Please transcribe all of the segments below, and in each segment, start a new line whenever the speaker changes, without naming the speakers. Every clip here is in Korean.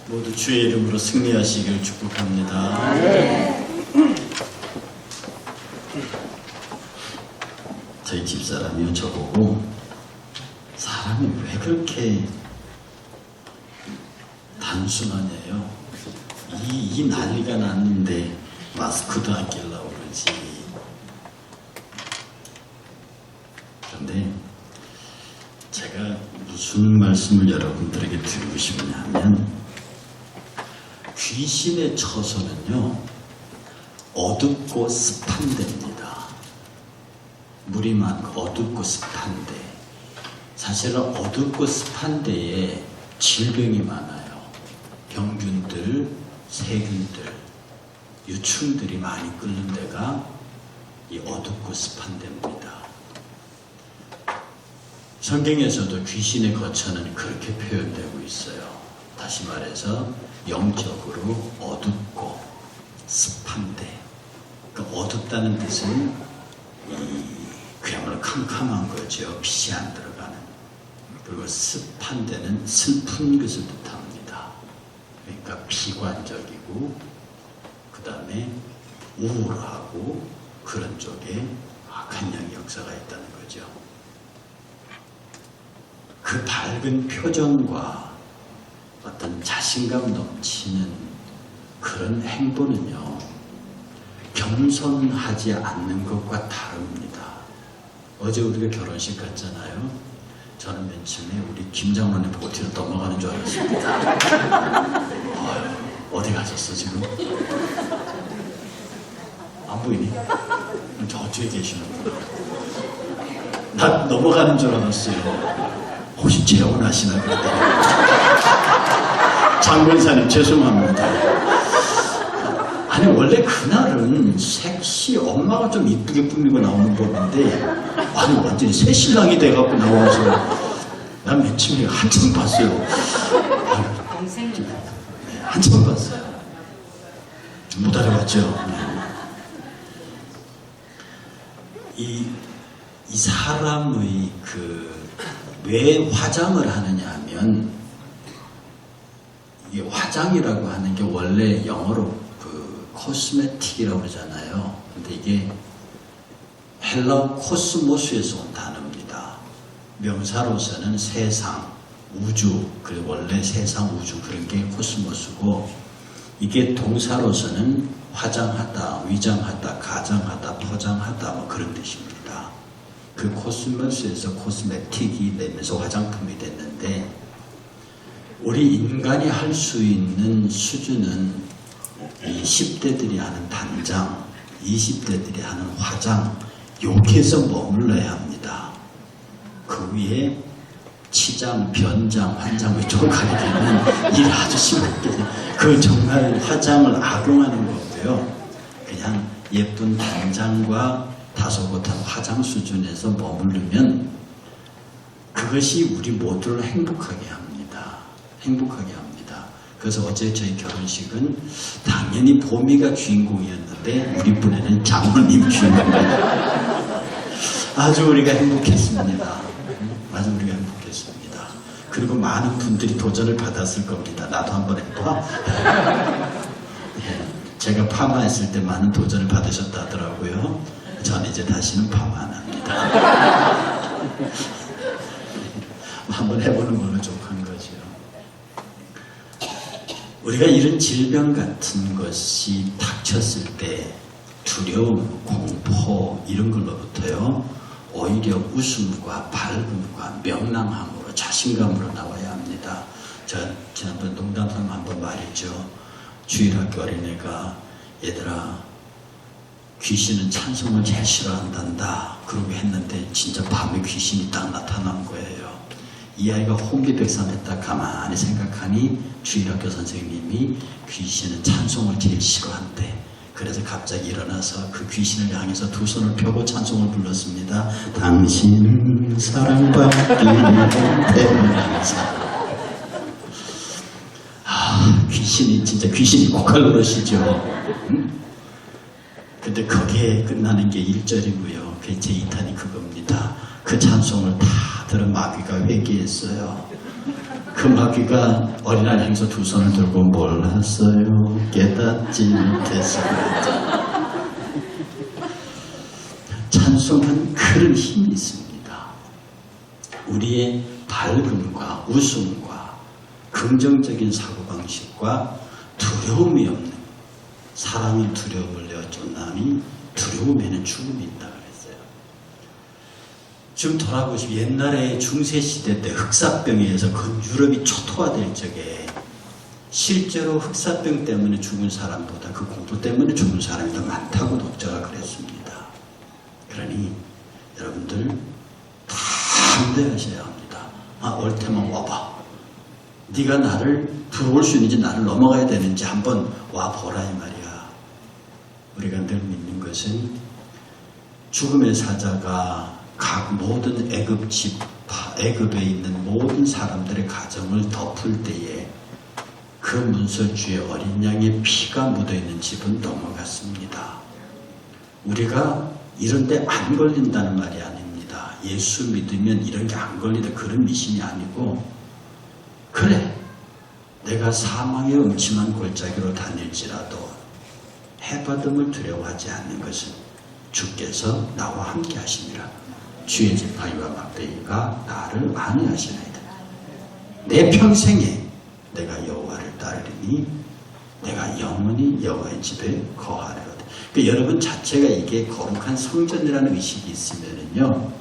모두 주의 이름으로 승리하시길 축복합니다. 저희 집사람이요, 저보고 사람이 왜 그렇게 단순하냐요. 이 난리가 났는데 마스크도 안 끼려고 그러지. 그런데 제가 무슨 말씀을 여러분들에게 드리고 싶냐면, 귀신의 처소는요 어둡고 습한 데입니다. 물이 많고 어둡고 습한 데. 사실은 어둡고 습한 데에 질병이 많아요. 병균들, 세균들, 유충들이 많이 끓는 데가 이 어둡고 습한 데입니다. 성경에서도 귀신의 거처는 그렇게 표현되고 있어요. 다시 말해서 영적으로 어둡고 습한 데. 그러니까 어둡다는 뜻은 그야말로 캄캄한 거죠. 빛이 안 들어가는. 그리고 습한 데는 슬픈 것을 뜻합니다. 그러니까 비관적이고 그 다음에 우울하고 그런 쪽에 악한 영의 역사가 있다는 거죠. 그 밝은 표정과 어떤 자신감 넘치는 그런 행보는요 겸손하지 않는 것과 다릅니다. 어제 우리가 결혼식 갔잖아요. 저는 맨 처음에 우리 김장로님 보고 뒤로 넘어가는 줄 알았습니다. 어디 가셨어 지금? 안 보이니? 저쪽에 계시는구나. 나 넘어가는 줄 알았어요. 혹시 재혼하시나 그랬더니 장권사님 죄송합니다. 아니 원래 그날은 색시 엄마가 좀 이쁘게 꾸미고 나오는 법인데 아니 완전히 새 신랑이 돼갖고 나와서 난 맨 처음에 한참 봤어요. 네, 한참 봤어요. 못 알아봤죠. 이 사람의 왜 화장을 하느냐 하면, 이게 화장이라고 하는 게 원래 영어로 코스메틱이라고 그러잖아요. 근데 이게 헬라어 코스모스에서 온 단어입니다. 명사로서는 세상, 우주, 그리고 원래 세상, 우주 그런 게 코스모스고, 이게 동사로서는 화장하다, 위장하다, 가장하다, 포장하다 뭐 그런 뜻입니다. 그 코스모스에서 코스메틱이 되면서 화장품이 됐는데, 우리 인간이 할 수 있는 수준은 이 10대들이 하는 단장, 20대들이 하는 화장, 여기에서 머물러야 합니다. 그 위에 치장, 변장, 환장 이쪽으로 가게 되면 일 아주 심하게 그 정말 화장을 악용하는 거고요. 그냥 예쁜 단장과 다소곳한 화장 수준에서 머무르면 그것이 우리 모두를 행복하게 합니다. 행복하게 합니다. 그래서 어제 저희 결혼식은 당연히 보미가 주인공이었는데 우리 분에는 장모님 주인공이었습니다. 아주 우리가 행복했습니다. 아주 우리가 행복했습니다. 그리고 많은 분들이 도전을 받았을 겁니다. 나도 한번 해봐. 제가 파마했을 때 많은 도전을 받으셨다 하더라고요. 저는 이제 다시는 파마 안 합니다. 한번 해보는 걸로 족한 거죠. 우리가 이런 질병 같은 것이 닥쳤을 때 두려움, 공포 이런 걸로부터요 오히려 웃음과 밝음과 명랑함으로 자신감으로 나와야 합니다. 제가 지난번 농담삼아 한번 말했죠. 주일학교 어린애가 얘들아 귀신은 찬송을 제일 싫어한단다 그러고 했는데 진짜 밤에 귀신이 딱 나타난 거예요. 이 아이가 혼비백산했다 가만히 생각하니 주일학교 선생님이 귀신은 찬송을 제일 싫어한대. 그래서 갑자기 일어나서 그 귀신을 향해서 두 손을 펴고 찬송을 불렀습니다. 당신은 사랑받기 때문이면서 귀신이 진짜 귀신이 고칼 노릇이죠. 응? 근데 거기에 끝나는 게 1절이고요. 그 제 2탄이 그겁니다. 그 찬송을 다 들은 마귀가 회개했어요. 그 금학귀가 어린아이 행사 두 손을 들고 몰랐어요. 깨닫지 못해서. 찬송은 그런 힘이 있습니다. 우리의 밝음과 웃음과 긍정적인 사고방식과 두려움이 없는, 사랑은 두려움을 내어 쫓나니 두려움에는 죽음이 있다 그랬어요. 지금 돌아보시면 옛날에 중세시대 때 흑사병에 의해서 그 유럽이 초토화될 적에 실제로 흑사병 때문에 죽은 사람보다 그 공포 때문에 죽은 사람이 더 많다고 독자가 그랬습니다. 그러니 여러분들 다 담대하셔야 합니다. 올 테면 와봐. 네가 나를 들어올 수 있는지, 나를 넘어가야 되는지 한번 와보라 이 말이야. 우리가 늘 믿는 것은 죽음의 사자가 각 모든 애굽 지파, 애굽에 있는 모든 사람들의 가정을 덮을 때에 그 문설주에 어린 양의 피가 묻어있는 집은 넘어갔습니다. 우리가 이런 데 안 걸린다는 말이 아닙니다. 예수 믿으면 이런 게 안 걸리다 그런 미신이 아니고, 그래 내가 사망의 음침한 골짜기로 다닐지라도 해받음을 두려워하지 않는 것은 주께서 나와 함께 하시니라. 주의 지팡이와 막대기가 나를 안위하시나이다. 내 평생에 내가 여호와를 따르리니 내가 영원히 여호와의 집에 거하리로다. 그러니까 여러분 자체가 이게 거룩한 성전이라는 의식이 있으면은요,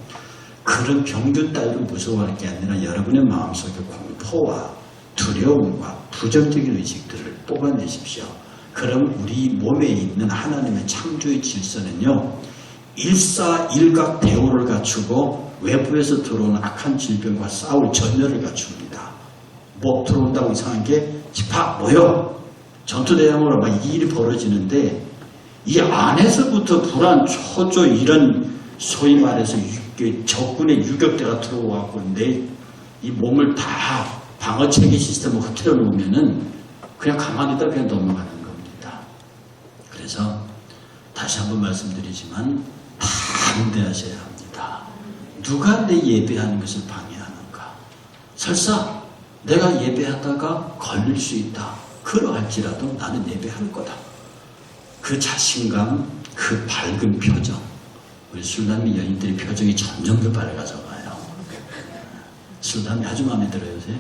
그런 병균 따위로 무서워할 게 아니라 여러분의 마음속에 공포와 두려움과 부정적인 의식들을 뽑아내십시오. 그럼 우리 몸에 있는 하나님의 창조의 질서는요, 일사일각 대오를 갖추고 외부에서 들어오는 악한 질병과 싸울 전열을 갖춥니다. 뭐 들어온다고 이상한 게 집합 모여 전투대항으로 막 이 일이 벌어지는데, 이 안에서부터 불안, 초조 이런 소위 말해서 적군의 유격대가 들어와고 내 이 몸을 다 방어체계 시스템을 흐트려 놓으면은 그냥 가만히 있다 그냥 넘어가는 겁니다. 그래서 다시 한번 말씀드리지만 담대하셔야 합니다. 누가 내 예배하는 것을 방해하는가? 설사 내가 예배하다가 걸릴 수 있다. 그러할지라도 나는 예배할 거다. 그 자신감, 그 밝은 표정. 우리 술담이 여인들의 표정이 점점 더 밝아져 가요. 술담이 아주 마음에 들어요, 요새.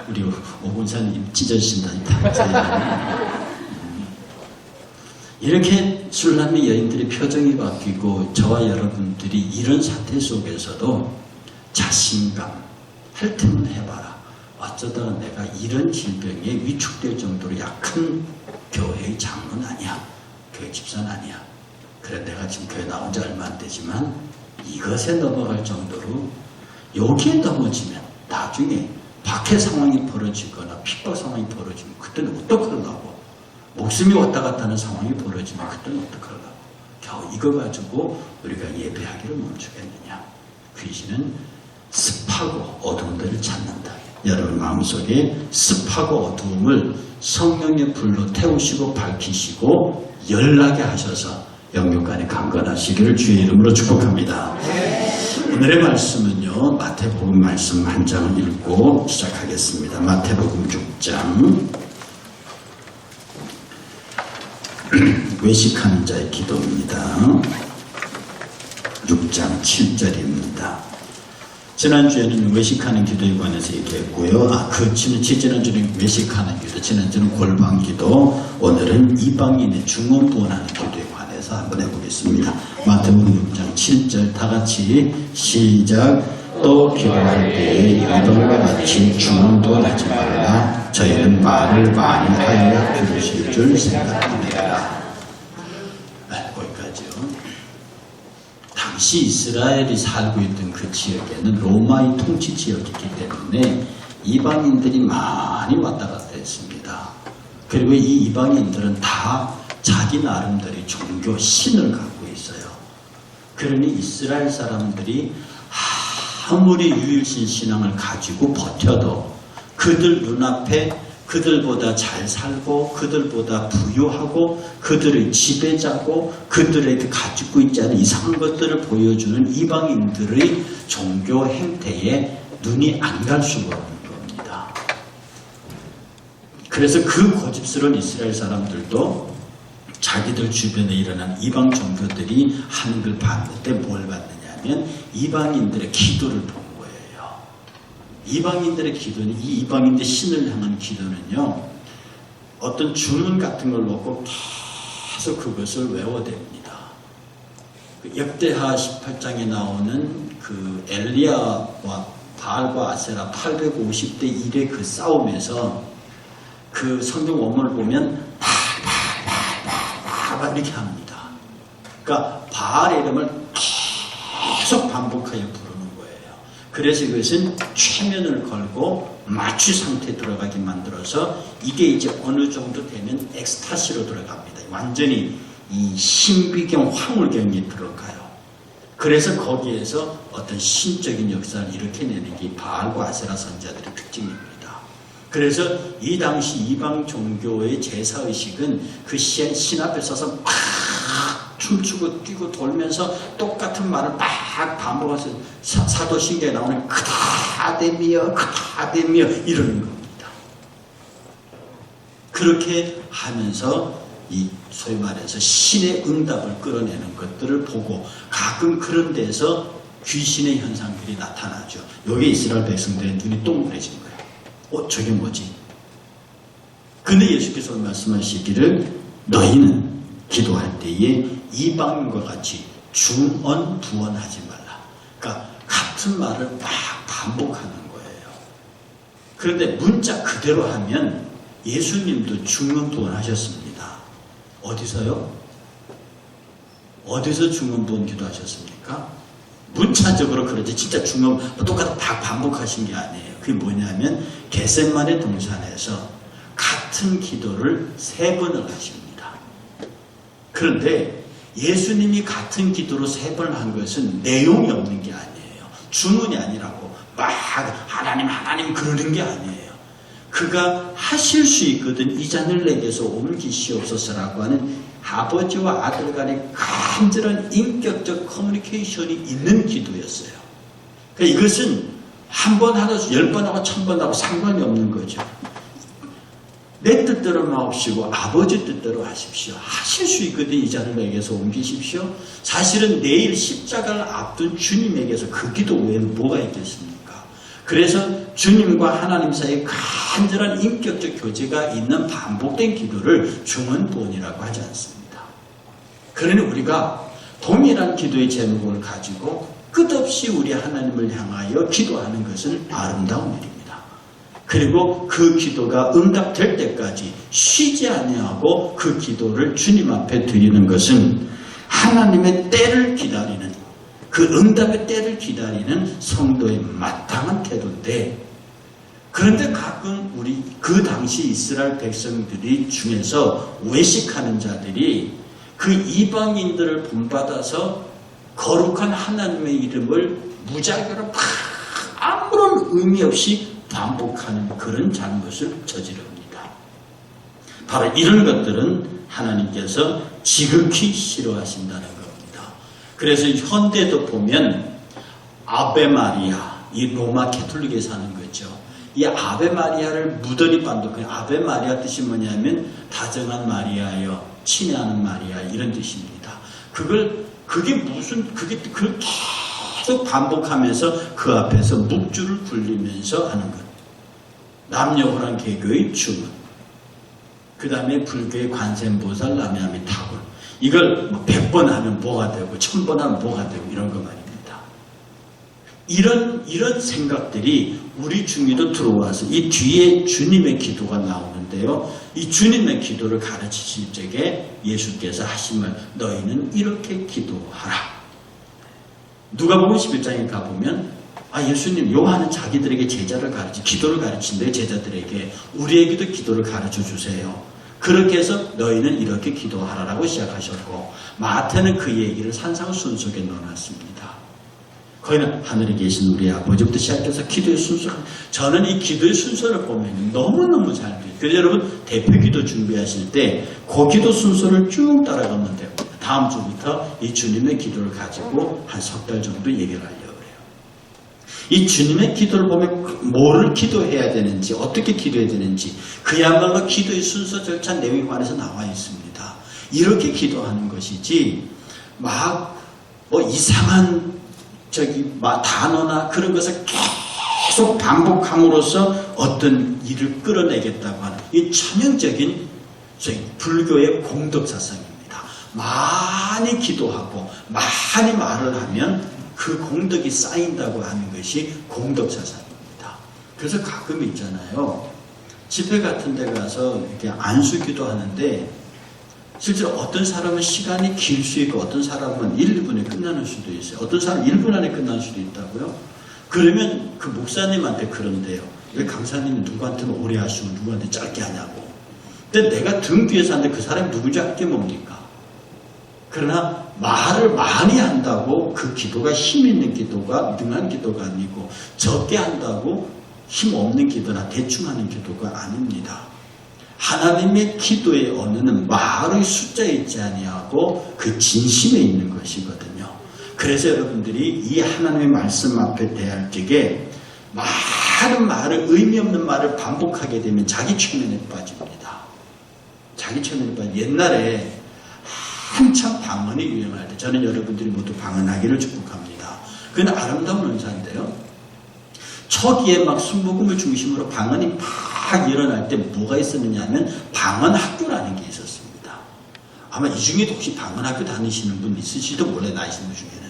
우리 오군사님 찢어지신다니까. 이렇게 술람미 여인들의 표정이 바뀌고 저와 여러분들이 이런 사태 속에서도 자신감, 할 테면 해봐라. 어쩌다가 내가 이런 질병에 위축될 정도로 약한 교회의 장로는 아니야. 교회 집사는 아니야. 그래 내가 지금 교회 나온 지 얼마 안 되지만 이것에 넘어갈 정도로 여기에 넘어지면 나중에 박해 상황이 벌어지거나 핍박 상황이 벌어지면 그때는 어떡하려고, 목숨이 왔다 갔다 하는 상황이 벌어지면 그때는 어떡하려고, 겨우 이거 가지고 우리가 예배하기를 멈추겠느냐. 귀신은 습하고 어두운 데를 찾는다. 여러분 마음속에 습하고 어두움을 성령의 불로 태우시고 밝히시고 열나게 하셔서 영육간에 강건하시기를 주의 이름으로 축복합니다. 오늘의 말씀은요, 마태복음 말씀 한 장을 읽고 시작하겠습니다. 마태복음 6장 외식하는 자의 기도입니다. 6장 7절입니다. 지난주에는 외식하는 기도에 관해서 얘기했고요. 지난주는 외식하는 기도, 지난주는 골방 기도, 오늘은 이방인의 중언부원하는 기도에 관해서 한번 해보겠습니다. 마태복음 6장 7절 다 같이 시작. 또 기도할 때에 이방인과 같이 중언부원하지 말라. 저희는 말을 많이 하여 들으실 줄 생각합니다. 거기까지요. 당시 이스라엘이 살고 있던 그 지역에는 로마의 통치 지역이기 때문에 이방인들이 많이 왔다 갔다 했습니다. 그리고 이 이방인들은 다 자기 나름대로의 종교 신을 갖고 있어요. 그러니 이스라엘 사람들이 아무리 유일신 신앙을 가지고 버텨도 그들 눈앞에 그들보다 잘 살고 그들보다 부유하고 그들의 지배자고 그들에게 가지고 있지 않은 이상한 것들을 보여주는 이방인들의 종교 행태에 눈이 안 갈 수가 없는 겁니다. 그래서 그 고집스러운 이스라엘 사람들도 자기들 주변에 일어난 이방 종교들이 하는 걸 봤는데 뭘 봤느냐 하면 이방인들의 기도를 본 거예요. 이방인들의 기도는, 이 이방인들 신을 향한 기도는요, 어떤 주문 같은 걸 놓고 계속 그것을 외워댑니다. 역대하 18장에 나오는 그 엘리야와 바알과 아세라 850대 1의 그 싸움에서 그 성경 원문을 보면 바알 이렇게 합니다. 그러니까 바알의 이름을 계속 반복하여 부르는 거예요. 그래서 이것은 최면을 걸고 마취 상태에 들어가게 만들어서 이게 이제 어느 정도 되면 엑스타시로 들어갑니다. 완전히 이 신비경 화물경에 들어가요. 그래서 거기에서 어떤 신적인 역사를 일으켜내는 게 바알과 아세라 선지자들의 특징입니다. 그래서 이 당시 이방 종교의 제사의식은 그 신 앞에 서서 막 춤추고 뛰고 돌면서 똑같은 말을 막 반복해서 사도신경에 나오는 그다데미여 그다데미여 이러는 겁니다. 그렇게 하면서 이 소위 말해서 신의 응답을 끌어내는 것들을 보고 가끔 그런 데서 귀신의 현상들이 나타나죠. 여기 이스라엘 백성들의 눈이 동그래진 거예요. 저게 뭐지? 근데 예수께서 말씀하시기를 너희는 기도할 때에 이방인과 같이 중언부언하지 말라. 그러니까 같은 말을 막 반복하는 거예요. 그런데 문자 그대로 하면 예수님도 중언부언하셨습니다. 어디서요? 어디서 중언부언 기도하셨습니까? 문자적으로 그러지 진짜 중언 똑같이 다 반복하신 게 아니에요. 그게 뭐냐면 겟세마네 동산에서 같은 기도를 3번을 하십니다. 그런데 예수님이 같은 기도로 3번을 한 것은 내용이 없는 게 아니에요. 주문이 아니라고 막 하나님 하나님 그러는 게 아니에요. 그가 하실 수 있거든. 이 잔을 내게서 옮기시옵소서라고 하는 아버지와 아들 간의 간절한 인격적 커뮤니케이션이 있는 기도였어요. 그러니까 이것은 한 번 하고 10번 하고 1000번 하고 상관이 없는 거죠. 내 뜻대로 마옵시고 아버지 뜻대로 하십시오. 하실 수 있거든. 이 잔을 내게서 옮기십시오. 사실은 내일 십자가를 앞둔 주님에게서 그 기도 외에는 뭐가 있겠습니까? 그래서 주님과 하나님 사이에 간절한 인격적 교제가 있는 반복된 기도를 중언부언이라고 하지 않습니다. 그러니 우리가 동일한 기도의 제목을 가지고 끝없이 우리 하나님을 향하여 기도하는 것은 아름다운 일입니다. 그리고 그 기도가 응답될 때까지 쉬지 아니하고 그 기도를 주님 앞에 드리는 것은 하나님의 때를 기다리는, 그 응답의 때를 기다리는 성도의 마땅한 태도인데, 그런데 가끔 우리 그 당시 이스라엘 백성들이 중에서 외식하는 자들이 그 이방인들을 본받아서 거룩한 하나님의 이름을 무작위로 막 아무런 의미 없이 반복하는 그런 잘못을 저지릅니다. 바로 이런 것들은 하나님께서 지극히 싫어하신다는 겁니다. 그래서 현대도 보면 아베 마리아, 이 로마 캐톨릭에 사는 거죠. 이 아베 마리아를 무더리 반독해요. 아베 마리아 뜻이 뭐냐면 다정한 마리아여, 친애하는 마리아 이런 뜻입니다. 그걸 계속 반복하면서 그 앞에서 묵주를 굴리면서 하는 것. 남녀호랑 개교의 주문. 그 다음에 불교의 관세음보살 남야미타불. 이걸 100번 하면 뭐가 되고 1000번 하면 뭐가 되고 이런 거 말입니다. 이런 생각들이 우리 중에도 들어와서 이 뒤에 주님의 기도가 나오는데요. 이 주님의 기도를 가르치실 적에 예수께서 하신 말, 너희는 이렇게 기도하라. 누가복음 11장에 가보면 예수님 요한은 자기들에게 기도를 가르친대요. 제자들에게 우리에게도 기도를 가르쳐 주세요. 그렇게 해서 너희는 이렇게 기도하라라고 시작하셨고, 마태는 그 얘기를 산상순속에 넣어놨습니다. 거기는 하늘에 계신 우리 아버지부터 시작해서 기도의 순서. 저는 이 기도의 순서를 보면 너무너무 잘 돼요. 그래서 여러분 대표기도 준비하실 때 그 기도 순서를 쭉 따라가면 됩니다. 다음 주부터 이 주님의 기도를 가지고 한 3달 정도 얘기를 하려고 해요. 이 주님의 기도를 보면 뭐를 기도해야 되는지, 어떻게 기도해야 되는지, 그야말로 기도의 순서, 절차, 내용에 관해서 나와 있습니다. 이렇게 기도하는 것이지, 뭐 이상한 단어나 그런 것을 계속 반복함으로써 어떤 일을 끌어내겠다고 하는 이 전형적인 불교의 공덕사상입니다. 많이 기도하고 많이 말을 하면 그 공덕이 쌓인다고 하는 것이 공덕사상입니다. 그래서 가끔 있잖아요. 집회 같은 데 가서 이렇게 안수기도 하는데 실제로 어떤 사람은 시간이 길 수 있고 어떤 사람은 1분에 끝나는 수도 있어요. 어떤 사람은 1분 안에 끝날 수도 있다고요. 그러면 그 목사님한테 그런데요. 왜 강사님이 누구한테는 오래 하시고 누구한테 짧게 하냐고. 근데 내가 등 뒤에서 하는데 그 사람이 누구지 알게 뭡니까? 그러나 말을 많이 한다고 그 기도가 힘 있는 기도가 능한 기도가 아니고 적게 한다고 힘 없는 기도나 대충 하는 기도가 아닙니다. 하나님의 기도의 언어는 말의 숫자에 있지 아니하고 그 진심에 있는 것이거든요. 그래서 여러분들이 이 하나님의 말씀 앞에 대할 적에 많은 말을, 의미 없는 말을 반복하게 되면 자기 최면에 빠집니다. 자기 최면에 빠집니다. 옛날에 한참 방언이 유행할 때 저는 여러분들이 모두 방언하기를 축복합니다. 그건 아름다운 은사인데요. 초기에 막 순복음을 중심으로 방언이 막 일어날 때 뭐가 있었느냐 하면 방언학교라는 게 있었습니다. 아마 이 중에도 혹시 방언학교 다니시는 분 있으실지도 몰라요. 나이신 분 중에는.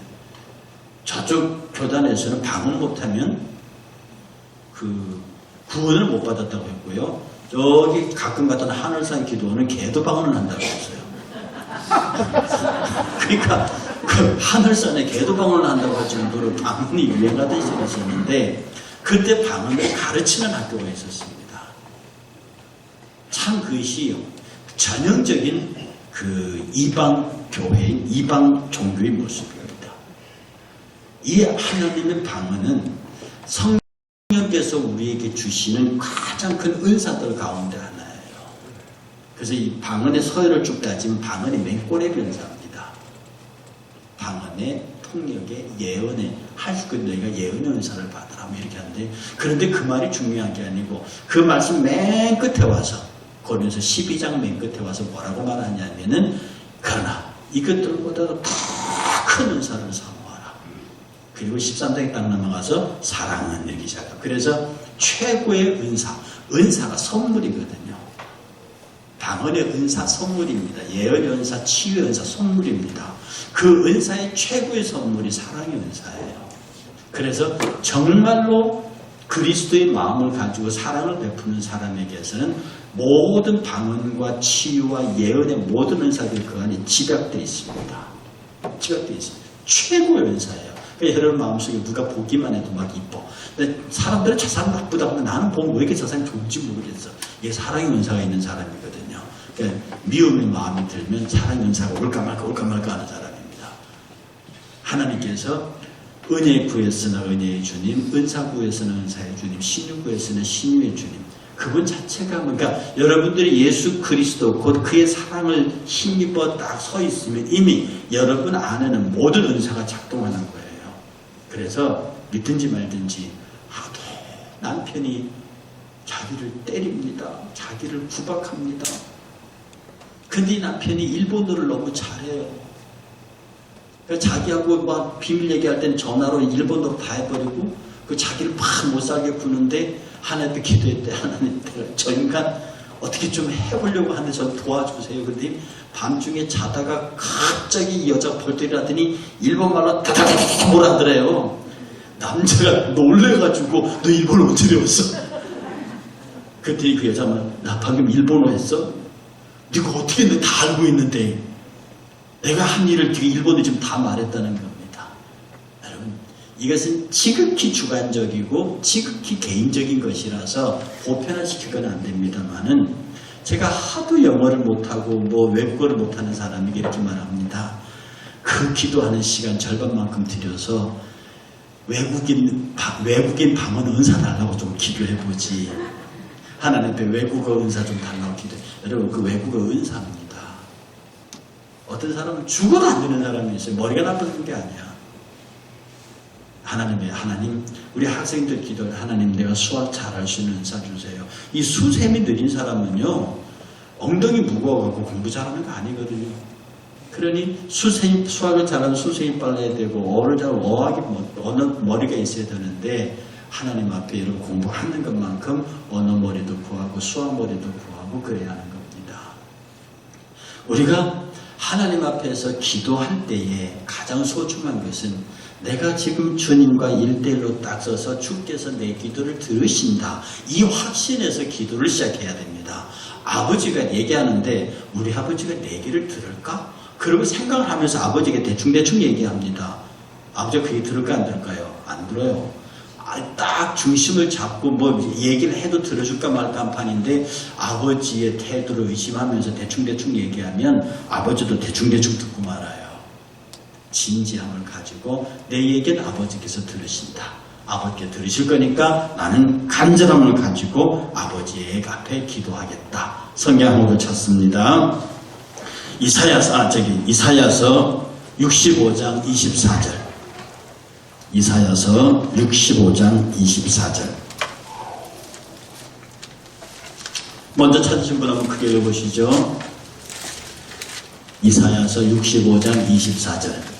저쪽 교단에서는 방언 못하면 그 구원을 못 받았다고 했고요. 여기 가끔 갔던 하늘산 기도원은 개도 방언을 한다고 했어요. 그러니까 그 하늘산에 개도 방언을 한다고 할 정도로 방언이 유행하던 시절이 있었는데 그때 방언을 가르치는 학교가 있었습니다. 참 그것이 전형적인 그 이방 교회인 이방 종교의 모습입니다. 이 하나님의 방언은 성령께서 우리에게 주시는 가장 큰 은사들 가운데 하나예요. 그래서 이 방언의 서열을 쭉 따지면 방언이 맨꼬레 변사입니다. 방언의 통역의 예언의 하시고 너희가 예언의 은사를 받으라 뭐 이렇게 하는데 그런데 그 말이 중요한 게 아니고 그 말씀 맨 끝에 와서 고린도서 12장 맨 끝에 와서 뭐라고 말하냐면은 그러나 이것들보다도 더 큰 은사를 사모하라. 그리고 13장에 딱 넘어가서 사랑은 내기 시작하고 그래서 최고의 은사가 선물이거든요. 방언의 은사 선물입니다. 예언의 은사, 치유의 은사 선물입니다. 그 은사의 최고의 선물이 사랑의 은사예요. 그래서 정말로 그리스도의 마음을 가지고 사랑을 베푸는 사람에게서는 모든 방언과 치유와 예언의 모든 은사들이 그 안에 집약되어 있습니다. 집약되어 있습니다. 최고의 은사예요. 그러니까 여러분 마음속에 누가 보기만 해도 막 이뻐. 근데 사람들은 저 사람 나쁘다고 하면 나는 보면 왜 이렇게 저 사람이 좋은지 모르겠어. 이게 사랑의 은사가 있는 사람이거든요. 그러니까 미움의 마음이 들면 사랑의 은사가 올까 말까 하는 사람입니다. 하나님께서 은혜 구했으나 은혜의 주님, 은사 구했으나 은사의 주님, 신유 구했으나 신유의 주님. 그분 자체가 그러니까 여러분들이 예수 그리스도 곧 그의 사랑을 힘입어 딱 서 있으면 이미 여러분 안에는 모든 은사가 작동하는 거예요. 그래서 믿든지 말든지 하도 남편이 자기를 때립니다. 자기를 구박합니다. 근데 이 남편이 일본어를 너무 잘해요. 그러니까 자기하고 막 비밀 얘기할 때는 전화로 일본어로 다 해버리고 그 자기를 막 못 살게 구는데 하나님께 기도했대. 하나님 저 인간 어떻게 좀 해보려고 하는데 저 도와주세요. 그런데 밤중에 자다가 갑자기 이 여자가 벌떡이라더니 일본말로 다다다다 뭐라 하더래요. 남자가 놀래가지고 너 일본어 언제 배웠어? 그때 그 여자만 나 방금 일본어 했어? 네가 어떻게 너 다 알고 있는데 내가 한 일을 네가 일본어 지금 다 말했다는 겁니다. 여러분 이것은 지극히 주관적이고 지극히 개인적인 것이라서 보편화시키거나 안 됩니다만은 제가 하도 영어를 못하고 뭐 외국어를 못하는 사람에게 이렇게 말합니다. 그 기도하는 시간 절반만큼 들여서 외국인 방언 은사 달라고 좀 기도해보지. 하나님 앞에 외국어 은사 좀 달라고 기도해. 여러분 그 외국어 은사입니다. 어떤 사람은 죽어도 안 되는 사람이 있어요. 머리가 나쁜 게 아니야. 하나님 우리 학생들 기도를 하나님 내가 수학 잘할 수 있는 은사 주세요. 이 수셈이 느린 사람은요 엉덩이 무거워갖고 공부 잘하는 거 아니거든요. 그러니 수학을 잘하는 수셈이 빨라야 되고 어를 잘 어학이 언어 머리가 있어야 되는데 하나님 앞에 이런 공부하는 것만큼 언어 머리도 구하고 수학 머리도 구하고 그래야 하는 겁니다. 우리가 하나님 앞에서 기도할 때에 가장 소중한 것은 내가 지금 주님과 1대1로 딱 서서 주께서 내 기도를 들으신다. 이 확신에서 기도를 시작해야 됩니다. 아버지가 얘기하는데 우리 아버지가 내 얘기를 들을까? 그러고 생각을 하면서 아버지에게 대충 얘기합니다. 아버지가 그 얘기 들을까 안 들을까요? 안 들어요. 딱 중심을 잡고 뭐 얘기를 해도 들어줄까 말까 한 판인데 아버지의 태도를 의심하면서 대충 얘기하면 아버지도 대충 듣고 말아요. 진지함을 가지고 내 얘기는 아버지께서 들으신다. 아버지께 들으실 거니까 나는 간절함을 가지고 아버지의 앞에 기도하겠다. 성경으로 찾습니다. 이사야서 65장 24절. 이사야서 65장 24절. 먼저 찾으신 분 한번 크게 읽어보시죠. 이사야서 65장 24절.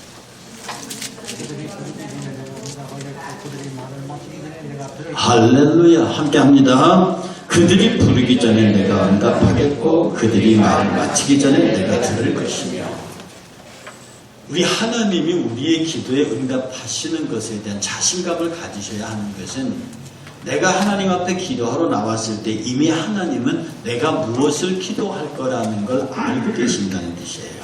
할렐루야. 함께합니다. 그들이 부르기 전에 내가 응답하겠고 그들이 말을 마치기 전에 내가 들을 것이며. 우리 하나님이 우리의 기도에 응답하시는 것에 대한 자신감을 가지셔야 하는 것은 내가 하나님 앞에 기도하러 나왔을 때 이미 하나님은 내가 무엇을 기도할 거라는 걸 알고 계신다는 뜻이에요.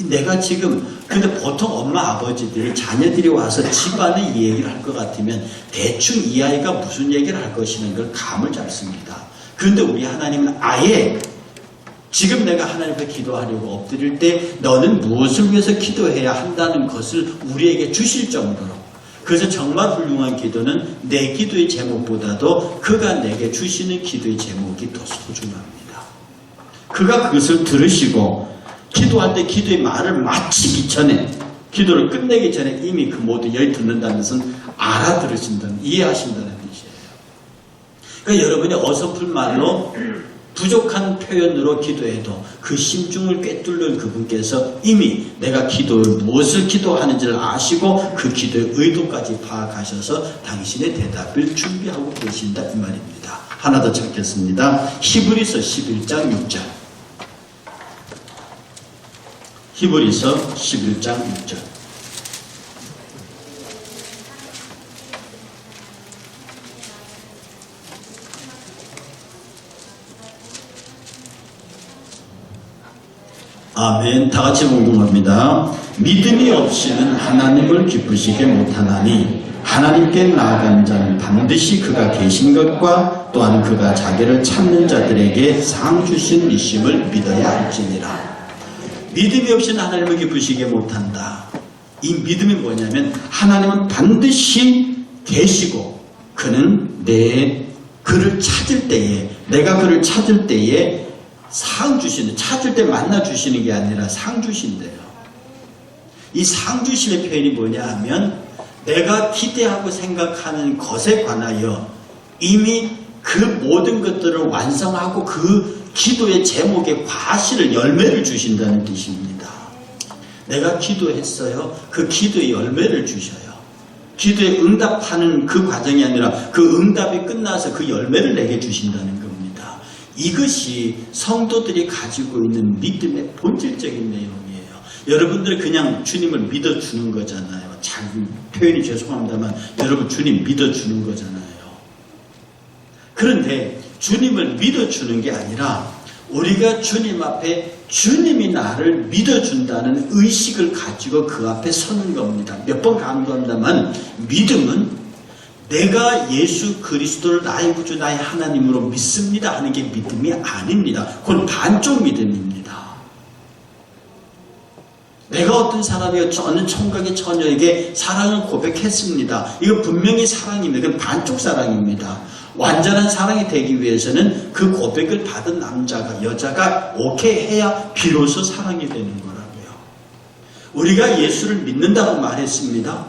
내가 지금 근데 보통 엄마 아버지들이 자녀들이 와서 집안에 이 얘기를 할 것 같으면 대충 이 아이가 무슨 얘기를 할 것이라는 걸 감을 잡습니다. 그런데 우리 하나님은 아예 지금 내가 하나님 앞에 기도하려고 엎드릴 때 너는 무엇을 위해서 기도해야 한다는 것을 우리에게 주실 정도로, 그래서 정말 훌륭한 기도는 내 기도의 제목보다도 그가 내게 주시는 기도의 제목이 더 소중합니다. 그가 그것을 들으시고 기도할 때 기도의 말을 마치기 전에, 기도를 끝내기 전에 이미 그 모든 열 듣는다는 것은 알아들으신다는, 이해하신다는 뜻이에요. 그러니까 여러분이 어설픈 말로 부족한 표현으로 기도해도 그 심중을 꿰뚫는 그분께서 이미 내가 기도를 무엇을 기도하는지를 아시고 그 기도의 의도까지 파악하셔서 당신의 대답을 준비하고 계신다 이 말입니다. 하나 더 찾겠습니다. 히브리서 11장 6절. 히브리서 11장 6절. 아멘. 다 같이 공동합니다. 믿음이 없이는 하나님을 기쁘시게 못하나니 하나님께 나아간 자는 반드시 그가 계신 것과 또한 그가 자기를 찾는 자들에게 상 주신 이심을 믿어야 할지니라. 믿음이 없이는 하나님을 기쁘시게 못한다. 이 믿음이 뭐냐면 하나님은 반드시 계시고 그는 그를 찾을 때에, 내가 그를 찾을 때에 상 주시는, 찾을 때 만나 주시는 게 아니라 상 주신대요. 이 상 주심의 표현이 뭐냐 하면 내가 기대하고 생각하는 것에 관하여 이미 그 모든 것들을 완성하고 그 기도의 제목의 과실을, 열매를 주신다는 뜻입니다. 내가 기도했어요. 그 기도의 열매를 주셔요. 기도에 응답하는 그 과정이 아니라 그 응답이 끝나서 그 열매를 내게 주신다는 겁니다. 이것이 성도들이 가지고 있는 믿음의 본질적인 내용이에요. 여러분들 그냥 주님을 믿어주는 거잖아요. 참 표현이 죄송합니다만 여러분 주님 믿어주는 거잖아요. 그런데 주님을 믿어주는 게 아니라 우리가 주님 앞에 주님이 나를 믿어준다는 의식을 가지고 그 앞에 서는 겁니다. 몇 번 강조합니다만 믿음은 내가 예수 그리스도를 나의 구주 나의 하나님으로 믿습니다 하는 게 믿음이 아닙니다. 그건 반쪽 믿음입니다. 내가 어떤 사람이 어느 총각의 처녀에게 사랑을 고백했습니다. 이거 분명히 사랑입니다. 그건 반쪽 사랑입니다. 완전한 사랑이 되기 위해서는 그 고백을 받은 남자가, 여자가 오케이 해야 비로소 사랑이 되는 거라고요. 우리가 예수를 믿는다고 말했습니다.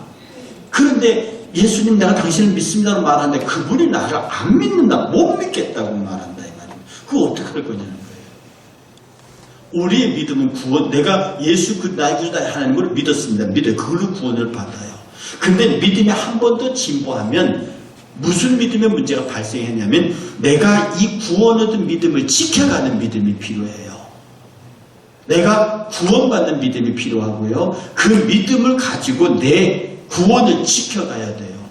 그런데 예수님 내가 당신을 믿습니다라고 말하는데 그분이 나를 안 믿는다, 못 믿겠다고 말한다 이 말입니다. 그거 어떻게 할 거냐는 거예요. 우리의 믿음은 구원, 내가 예수 나의 구주 나의 하나님을 믿었습니다. 믿어요. 그걸로 구원을 받아요. 근데 믿음이 한 번 더 진보하면 무슨 믿음의 문제가 발생했냐면 내가 이 구원 얻은 믿음을 지켜가는 믿음이 필요해요. 내가 구원받는 믿음이 필요하고요. 그 믿음을 가지고 내 구원을 지켜가야 돼요.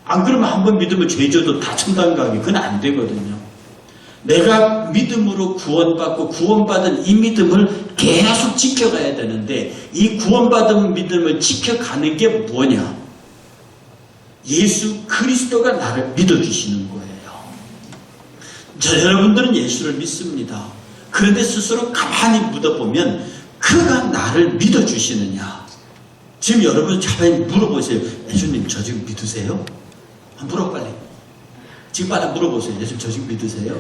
안 그러면 한 번 믿음을 죄져도 다 천당 가기 그건 안 되거든요. 내가 믿음으로 구원받고 구원받은 이 믿음을 계속 지켜가야 되는데 이 구원받은 믿음을 지켜가는 게 뭐냐? 예수 그리스도가 나를 믿어주시는 거예요. 여러분들은 예수를 믿습니다. 그런데 스스로 가만히 묻어보면 그가 나를 믿어주시느냐? 지금 여러분 가만히 물어보세요. 예수님 저 지금 믿으세요? 물어 빨리. 지금 빨리 물어보세요. 예수님 저 지금 믿으세요?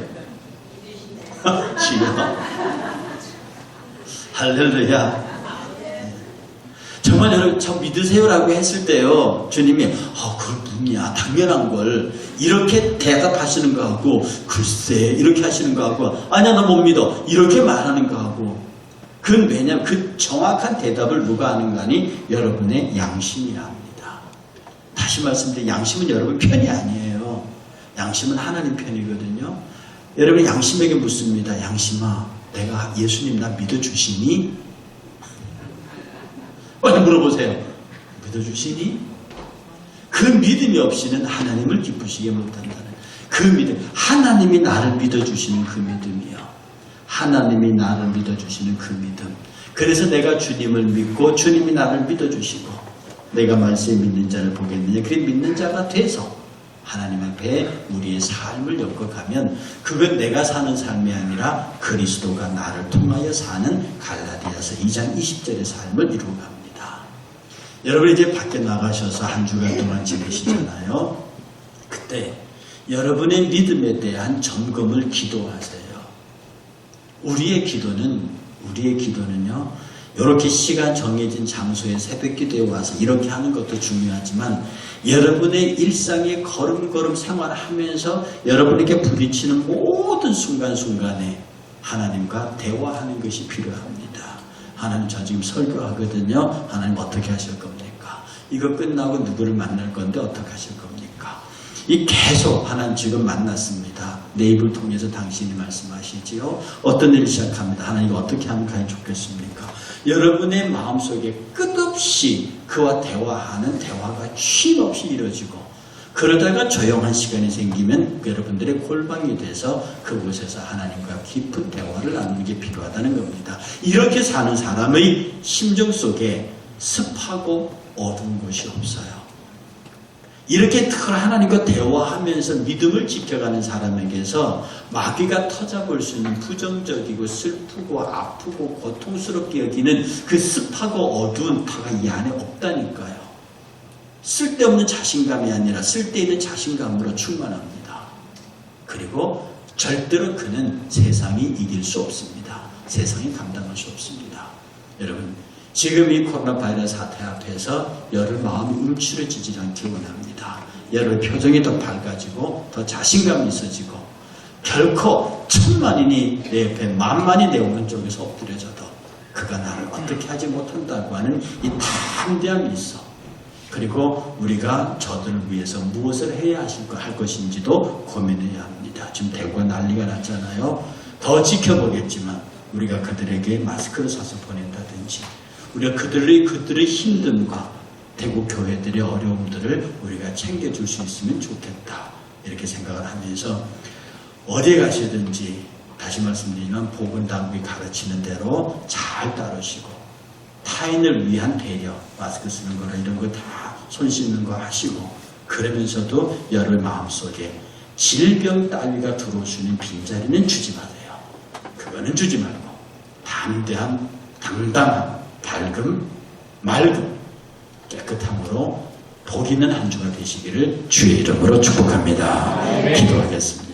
주여 할렐루야. 정말 여러분 저 믿으세요라고 했을 때요 주님이 그걸 묻냐 당연한 걸 이렇게 대답하시는 거 하고 글쎄 이렇게 하시는 거 하고 아니야 나 못 믿어 이렇게 말하는 거 하고 그건 왜냐면 그 정확한 대답을 누가 하는가 하니 여러분의 양심이라 합니다. 다시 말씀드리면 양심은 여러분 편이 아니에요. 양심은 하나님 편이거든요. 여러분 양심에게 묻습니다. 양심아 내가 예수님 나 믿어주시니? 빨리 물어보세요. 믿어주시니? 그 믿음이 없이는 하나님을 기쁘시게 못한다는 그 믿음. 하나님이 나를 믿어주시는 그 믿음이요. 하나님이 나를 믿어주시는 그 믿음. 그래서 내가 주님을 믿고 주님이 나를 믿어주시고 내가 말씀에 믿는 자를 보겠느냐. 그래 믿는 자가 돼서 하나님 앞에 우리의 삶을 엮어가면 그건 내가 사는 삶이 아니라 그리스도가 나를 통하여 사는 갈라디아서 2장 20절의 삶을 이루어갑니다. 여러분 이제 밖에 나가셔서 한 주간 동안 지내시잖아요. 그때 여러분의 믿음에 대한 점검을 기도하세요. 우리의 기도는요. 이렇게 시간 정해진 장소에 새벽 기도에 와서 이렇게 하는 것도 중요하지만 여러분의 일상의 걸음걸음 생활하면서 여러분에게 부딪히는 모든 순간순간에 하나님과 대화하는 것이 필요합니다. 하나님 저 지금 설교하거든요. 하나님 어떻게 하실 겁니까? 이거 끝나고 누구를 만날 건데 어떻게 하실 겁니까? 이 계속 하나님 지금 만났습니다. 내 입을 통해서 당신이 말씀하시지요. 어떤 일을 시작합니다. 하나님 이거 어떻게 하면 가장 좋겠습니까? 여러분의 마음속에 끝없이 그와 대화하는 대화가 쉼 없이 이루어지고 그러다가 조용한 시간이 생기면 여러분들의 골방이 돼서 그곳에서 하나님과 깊은 대화를 나누는 게 필요하다는 겁니다. 이렇게 사는 사람의 심정 속에 습하고 어두운 곳이 없어요. 이렇게 하나님과 대화하면서 믿음을 지켜가는 사람에게서 마귀가 터져볼 수 있는 부정적이고 슬프고 아프고 고통스럽게 여기는 그 습하고 어두운 바가 이 안에 없다니까요. 쓸데없는 자신감이 아니라 쓸데있는 자신감으로 충만합니다. 그리고 절대로 그는 세상이 이길 수 없습니다. 세상이 감당할 수 없습니다. 여러분 지금 이 코로나 바이러스 사태 앞에서 여러분 마음이 움츠러지지 않기 원합니다. 여러분 표정이 더 밝아지고 더 자신감이 있어지고 결코 천만인이 내 옆에 만만이 내 오른쪽에서 엎드려져도 그가 나를 어떻게 하지 못한다고 하는 이 담대함이 있어. 그리고 우리가 저들을 위해서 무엇을 해야 할 것인지도 고민해야 합니다. 지금 대구가 난리가 났잖아요. 더 지켜보겠지만 우리가 그들에게 마스크를 사서 보낸다든지 우리가 그들의 힘듦과 대구 교회들의 어려움들을 우리가 챙겨줄 수 있으면 좋겠다. 이렇게 생각을 하면서 어디에 가시든지 다시 말씀드리면 복음 당국이 가르치는 대로 잘 따르시고 타인을 위한 배려, 마스크 쓰는 거나 이런 거 다 손 씻는 거 하시고 그러면서도 여러분 마음속에 질병 따위가 들어올 수 있는 빈자리는 주지 마세요. 그거는 주지 말고 담대한, 당당한, 밝음, 맑음, 깨끗함으로 복 있는 한 주가 되시기를 주의 이름으로 축복합니다. 기도하겠습니다.